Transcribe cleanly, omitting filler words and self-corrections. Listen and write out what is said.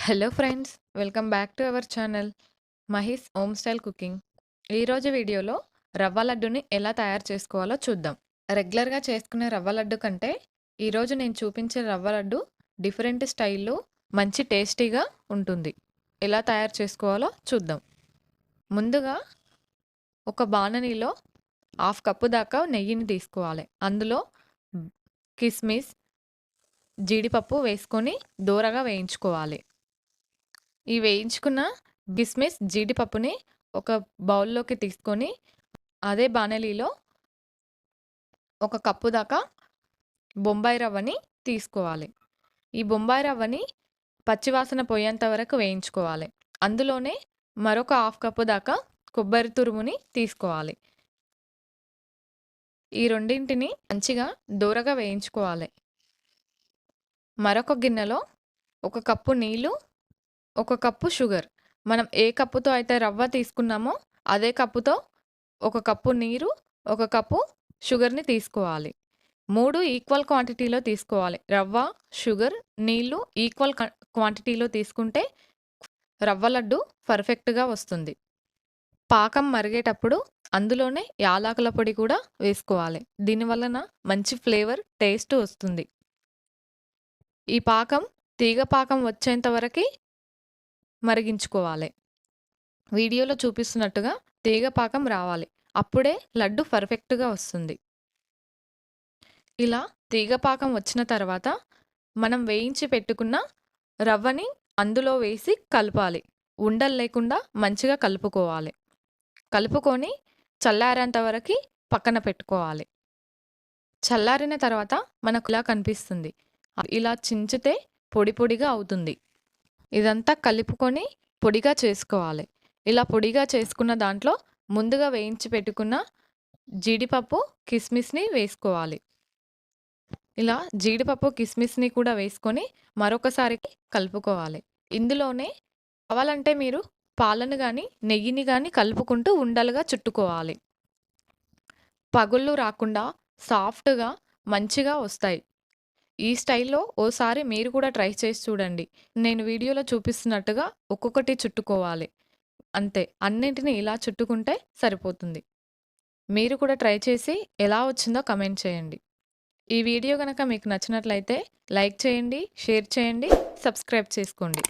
Hello friends, welcome back to our channel Mahi's home style cooking. ఈరోజు వీడియోలో రవ్వ లడ్డుని ఎలా తయారు చేసుకోవాలో చూద్దాం. రెగ్యులర్గా చేసుకునే రవ్వ లడ్డు కంటే ఈరోజు నేను చూపించే రవ్వ లడ్డు డిఫరెంట్ స్టైల్లో మంచి టేస్టీగా ఉంటుంది. ఎలా తయారు చేసుకోవాలో చూద్దాం. ముందుగా ఒక బాణలిలో హాఫ్ కప్పు దాకా నెయ్యిని తీసుకోవాలి. అందులో కిస్మిస్, జీడిపప్పు వేసుకొని దూరగా వేయించుకోవాలి. ఈ వేయించుకున్న కిస్మిస్, జీడిపప్పుని ఒక బౌల్లోకి తీసుకొని అదే బాణలిలో ఒక కప్పు దాకా బొంబాయి రవ్వని తీసుకోవాలి. ఈ బొంబాయి రవ్వని పచ్చివాసన పోయేంత వరకు వేయించుకోవాలి. అందులోనే మరొక హాఫ్ కప్పు దాకా కొబ్బరి తురుముని తీసుకోవాలి. ఈ రెండింటిని మంచిగా దూరగా వేయించుకోవాలి. మరొక గిన్నెలో ఒక కప్పు నీళ్ళు, ఒక కప్పు షుగర్. మనం ఏ కప్పుతో అయితే రవ్వ తీసుకున్నామో అదే కప్పుతో ఒక కప్పు నీరు, ఒక కప్పు షుగర్‌ని తీసుకోవాలి. 3 ఈక్వల్ క్వాంటిటీలో తీసుకోవాలి. రవ్వ, షుగర్, నీళ్ళు ఈక్వల్ క్వాంటిటీలో తీసుకుంటే రవ్వ లడ్డు పర్ఫెక్ట్‌గా వస్తుంది. పాకం మరిగేటప్పుడు అందులోనే యాలకుల పొడి కూడా వేసుకోవాలి. దీనివలన మంచి ఫ్లేవర్, టేస్ట్ వస్తుంది. ఈ పాకం తీగ పాకం వచ్చేంత వరకి మరిగించుకోవాలి. వీడియోలో చూపిస్తున్నట్టుగా తీగ పాకం రావాలి. అప్పుడే లడ్డు పర్ఫెక్ట్‌గా వస్తుంది. ఇలా తీగ పాకం వచ్చిన తర్వాత మనం వేయించి పెట్టుకున్న రవ్వని అందులో వేసి కలపాలి. ఉండలు లేకుండా మంచిగా కలుపుకోవాలి. కలుపుకొని చల్లారేంత వరకి పక్కన పెట్టుకోవాలి. చల్లారిన తర్వాత మనకు ఇలా కనిపిస్తుంది. ఇలా చించితే పొడి పొడిగా అవుతుంది. ఇదంతా కలుపుకొని పొడిగా చేసుకోవాలి. ఇలా పొడిగా చేసుకున్న దాంట్లో ముందుగా వేయించి పెట్టుకున్న జీడిపప్పు, కిస్మిస్‌ని వేసుకోవాలి. ఇలా జీడిపప్పు, కిస్మిస్‌ని కూడా వేసుకొని మరొకసారి కలుపుకోవాలి. ఇందులోనే కావాలంటే మీరు పాలను గాని, నెయ్యిని గాని కలుపుకుంటూ ఉండలుగా చుట్టుకోవాలి. పగుళ్ళు రాకుండా సాఫ్ట్‌గా మంచిగా వస్తాయి. ఈ స్టైల్‌లో ఓసారి మీరు కూడా ట్రై చేసి చూడండి. నేను వీడియోలో చూపిస్తున్నట్టుగా ఒక్కొక్కటి చుట్టుకోవాలి. అంతే. అన్నింటిని ఇలా చుట్టుకుంటే సరిపోతుంది. మీరు కూడా ట్రై చేసి ఎలా వచ్చిందో కామెంట్ చేయండి. ఈ వీడియో గనక మీకు నచ్చినట్లయితే లైక్ చేయండి, షేర్ చేయండి, సబ్స్క్రైబ్ చేసుకోండి.